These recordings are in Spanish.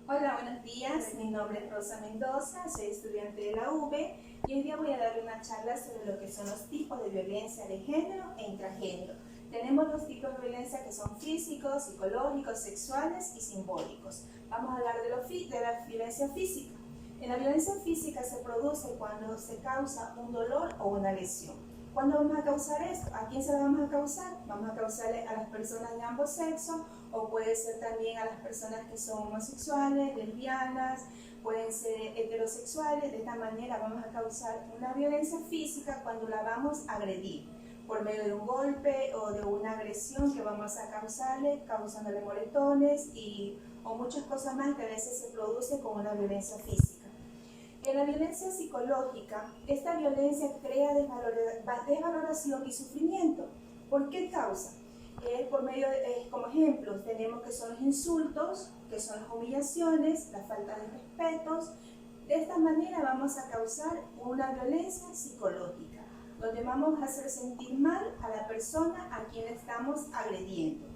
Hola, buenos días. Mi nombre es Rosa Mendoza, soy estudiante de la UB y hoy día voy a dar una charla sobre lo que son los tipos de violencia de género e intragénero. Tenemos los tipos de violencia que son físicos, psicológicos, sexuales y simbólicos. Vamos a hablar de la violencia física. En la violencia física se produce cuando se causa un dolor o una lesión. ¿Cuándo vamos a causar esto? ¿A quién se lo vamos a causar? Vamos a causarle a las personas de ambos sexos, o puede ser también a las personas que son homosexuales, lesbianas, pueden ser heterosexuales. De esta manera vamos a causar una violencia física cuando la vamos a agredir por medio de un golpe o de una agresión que vamos a causarle, causándole moretones o muchas cosas más que a veces se produce con una violencia física. En la violencia psicológica, esta violencia crea desvaloración y sufrimiento. ¿Por qué causa? Por medio como ejemplos, tenemos que son los insultos, que son las humillaciones, la falta de respetos. De esta manera vamos a causar una violencia psicológica, donde vamos a hacer sentir mal a la persona a quien estamos agrediendo.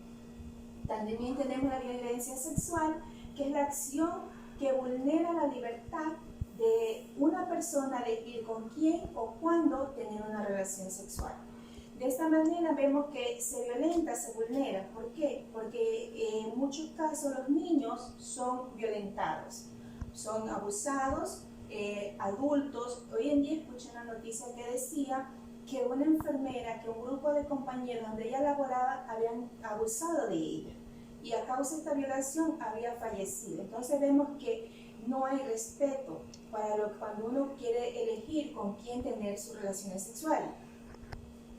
También tenemos la violencia sexual, que es la acción que vulnera la libertad de una persona de elegir con quién o cuándo tener una relación sexual. De esta manera vemos que se violenta, se vulnera. ¿Por qué? Porque en muchos casos los niños son violentados, son abusados, adultos. Hoy en día escuché una noticia que decía que una enfermera, que un grupo de compañeros donde ella laboraba habían abusado de ella y a causa de esta violación había fallecido. Entonces vemos que no hay respeto cuando uno quiere elegir con quién tener sus relaciones sexuales.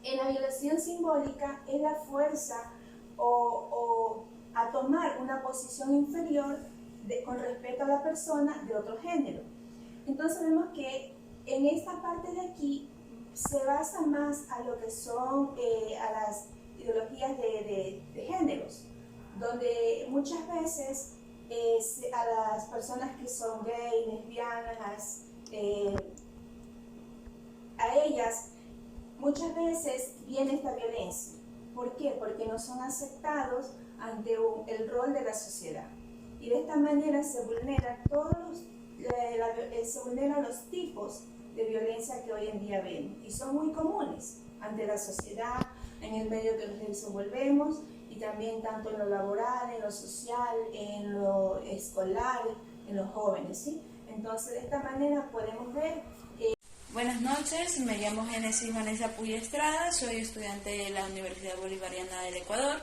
En la violación simbólica es la fuerza o a tomar una posición inferior con respecto a la persona de otro género. Entonces vemos que en esta parte de aquí se basa más a lo que son a las ideologías de géneros, donde muchas veces a las personas que son gay, lesbianas, a ellas muchas veces viene esta violencia. ¿Por qué? Porque no son aceptados ante el rol de la sociedad. Y de esta manera se vulneran los tipos de violencia que hoy en día vemos. Y son muy comunes ante la sociedad, en el medio que nos desenvolvemos, y también tanto en lo laboral, en lo social, en lo escolar, en los jóvenes, ¿sí? Entonces, de esta manera podemos ver... Buenas noches, me llamo Génesis Vanessa Puy Estrada, soy estudiante de la Universidad Bolivariana del Ecuador.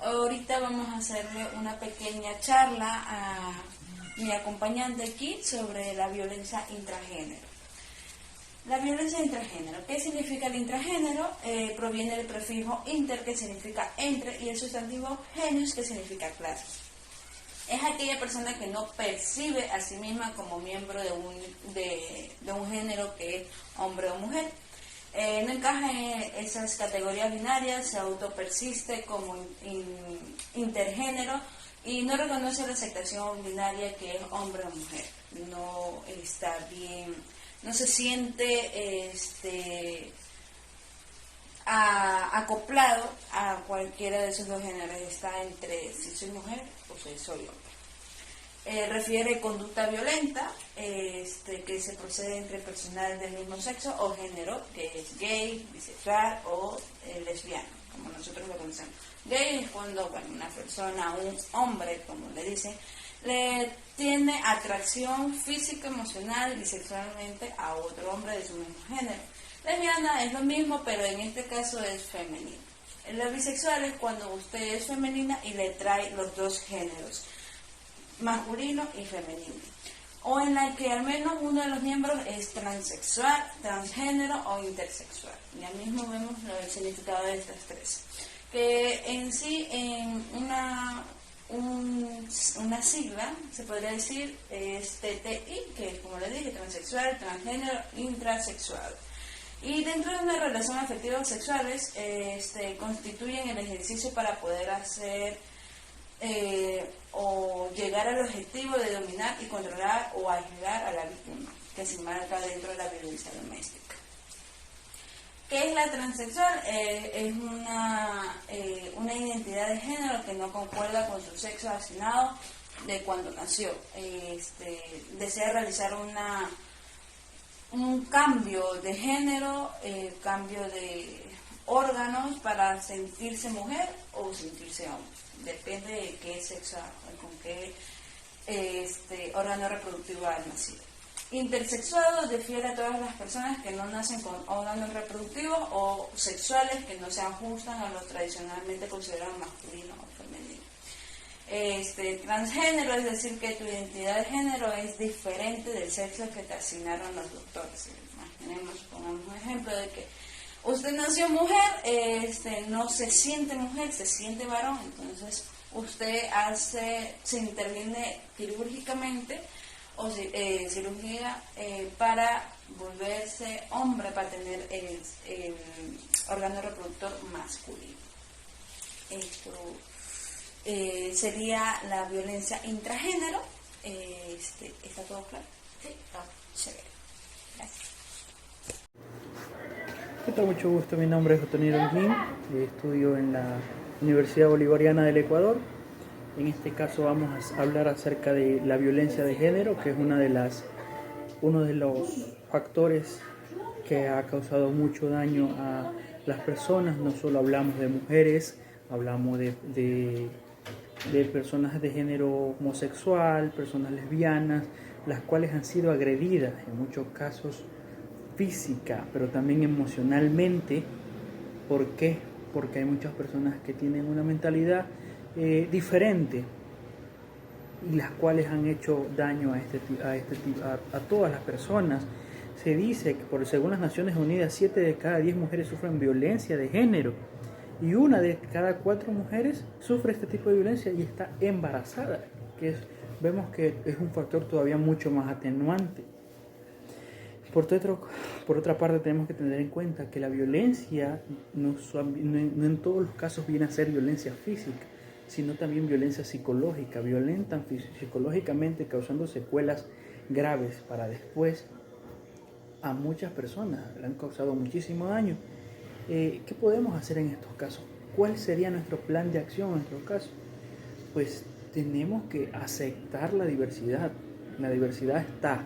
Ahorita vamos a hacerle una pequeña charla a mi acompañante aquí sobre la violencia intragénero. La violencia intragénero. ¿Qué significa el intragénero? Proviene del prefijo inter, que significa entre, y el sustantivo genius, que significa clase. Es aquella persona que no percibe a sí misma como miembro de un género que es hombre o mujer. No encaja en esas categorías binarias, se autopersiste como intergénero y no reconoce la aceptación binaria que es hombre o mujer. No está bien, no se siente acoplado a cualquiera de esos dos géneros. Está entre si soy mujer o si soy hombre. Refiere conducta violenta que se procede entre personas del mismo sexo o género, que es gay, bisexual o lesbiano, como nosotros lo conocemos. Gay es cuando una persona, un hombre, como le dicen, le tiene atracción física, emocional y sexualmente a otro hombre de su mismo género. Lesbiana es lo mismo, pero en este caso es femenino. La bisexual es cuando usted es femenina y le trae los dos géneros, masculino y femenino. O en la que al menos uno de los miembros es transexual, transgénero o intersexual. Ya mismo vemos el significado de estas tres. Que en sí, en una sigla, se podría decir, es TTI, que como les dije, transexual, transgénero, intrasexual. Y dentro de una relación afectiva o sexuales, constituyen el ejercicio para poder hacer o llegar al objetivo de dominar y controlar o aislar a la víctima, que se marca dentro de la violencia doméstica. ¿Qué es la transexual? Es una identidad de género que no concuerda con su sexo asignado de cuando nació. Desea realizar un cambio de género, cambio de órganos para sentirse mujer o sentirse hombre. Depende de qué sexo, con qué órgano reproductivo ha nacido. Intersexuado refiere a todas las personas que no nacen con órganos reproductivos o sexuales que no se ajustan a lo tradicionalmente considerado masculino o femenino. Transgénero, es decir, que tu identidad de género es diferente del sexo que te asignaron los doctores. Imaginemos, pongamos un ejemplo de que usted nació mujer, no se siente mujer, se siente varón, entonces usted se interviene quirúrgicamente o cirugía para volverse hombre, para tener el órgano reproductor masculino. Esto sería la violencia intragénero. ¿Está todo claro? Sí, está chévere. Gracias. ¿Qué tal? Mucho gusto, mi nombre es Otoniel Holguín, estudio en la Universidad Bolivariana del Ecuador. En este caso vamos a hablar acerca de la violencia de género, que es uno de los factores que ha causado mucho daño a las personas. No solo hablamos de mujeres, hablamos de personas de género homosexual, personas lesbianas, las cuales han sido agredidas en muchos casos física, pero también emocionalmente. ¿Por qué? Porque hay muchas personas que tienen una mentalidad diferente y las cuales han hecho daño a todas las personas. Se dice que según las Naciones Unidas, 7 de cada 10 mujeres sufren violencia de género y 1 de cada 4 mujeres sufre este tipo de violencia y está embarazada, vemos que es un factor todavía mucho más atenuante. Por otra parte, tenemos que tener en cuenta que la violencia no en todos los casos viene a ser violencia física, sino también violencia psicológica. Violentan psicológicamente, causando secuelas graves para después a muchas personas. Le han causado muchísimo daño. ¿Qué podemos hacer en estos casos? ¿Cuál sería nuestro plan de acción en estos casos? Pues tenemos que aceptar la diversidad. La diversidad está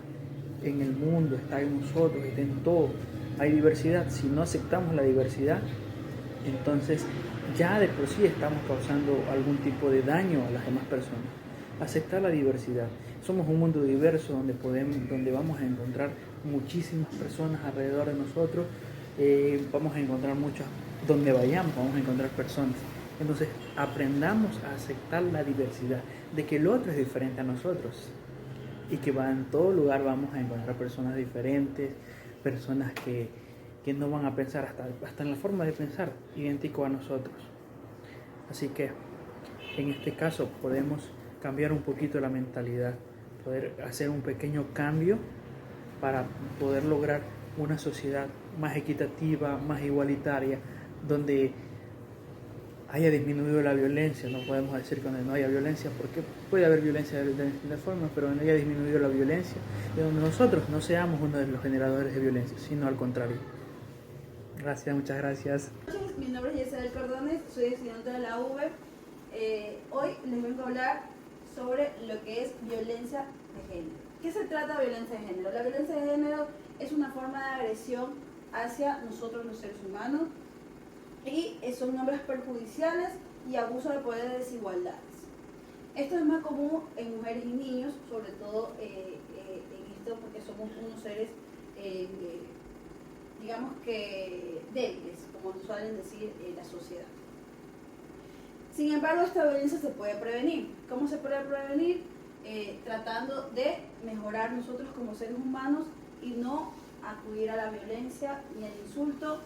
en el mundo, está en nosotros, está en todo. Hay diversidad. Si no aceptamos la diversidad, entonces ya de por sí estamos causando algún tipo de daño a las demás personas. Aceptar la diversidad. Somos un mundo diverso donde vamos a encontrar muchísimas personas alrededor de nosotros. Vamos a encontrar donde vayamos vamos a encontrar personas. Entonces aprendamos a aceptar la diversidad, de que el otro es diferente a nosotros y que en todo lugar vamos a encontrar personas diferentes, personas que no van a pensar hasta en la forma de pensar idéntico a nosotros. Así que en este caso podemos cambiar un poquito la mentalidad, poder hacer un pequeño cambio para poder lograr una sociedad más equitativa, más igualitaria, donde haya disminuido la violencia. No podemos decir que donde no haya violencia, porque puede haber violencia de distintas formas, pero donde haya disminuido la violencia, y donde nosotros no seamos uno de los generadores de violencia, sino al contrario. Gracias, muchas gracias. Mi nombre es Yesabel Cordones, soy estudiante de la UB. Hoy les vengo a hablar sobre lo que es violencia de género. ¿Qué se trata de violencia de género? La violencia de género es una forma de agresión hacia nosotros los seres humanos y son nombres perjudiciales y abuso de poder de desigualdades. Esto es más común en mujeres y niños, sobre todo en esto porque somos unos seres, digamos que débiles, como suelen decir la sociedad. Sin embargo, esta violencia se puede prevenir. ¿Cómo se puede prevenir? Tratando de mejorar nosotros como seres humanos y no acudir a la violencia, ni al insulto,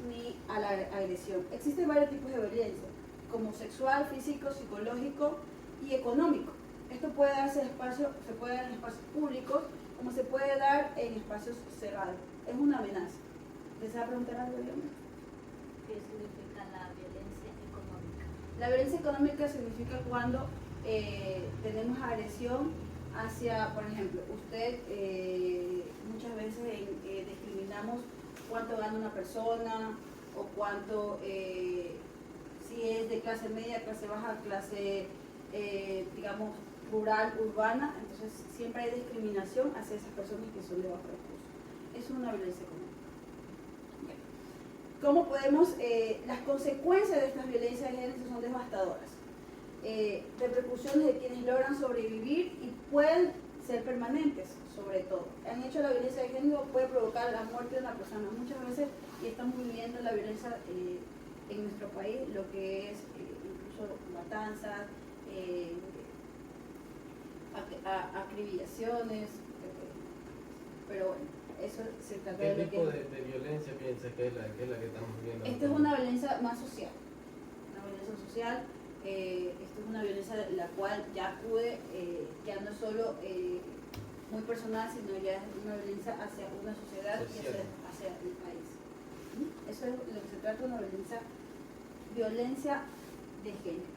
ni a la agresión. Existen varios tipos de violencia, como sexual, físico, psicológico y económico. Esto puede darse se puede dar en espacios públicos, como se puede dar en espacios cerrados. Es una amenaza. ¿Desea preguntar algo, Diana? ¿Qué significa la violencia económica? La violencia económica significa cuando tenemos agresión hacia, por ejemplo, usted muchas veces discriminamos cuánto gana una persona o cuánto, si es de clase media, clase baja, clase, digamos, rural, urbana, entonces siempre hay discriminación hacia esas personas que son de bajo recursos. Es una violencia económica. Bien. ¿Cómo podemos, las consecuencias de estas violencias de género son devastadoras? Repercusiones de quienes logran sobrevivir y pueden ser permanentes, sobre todo. Han hecho la violencia de género puede provocar la muerte de una persona muchas veces, y estamos viviendo la violencia en nuestro país, lo que es incluso matanzas, acribillaciones, pero bueno, eso se trata de ¿Qué lo tipo que... de violencia piensa que es la que estamos viendo? Esta es una violencia más social, una violencia social. Esto es una violencia de la cual ya acude, ya no es solo muy personal, sino ya es una violencia hacia una sociedad y hacia el país. Eso es lo que se trata de una violencia de género.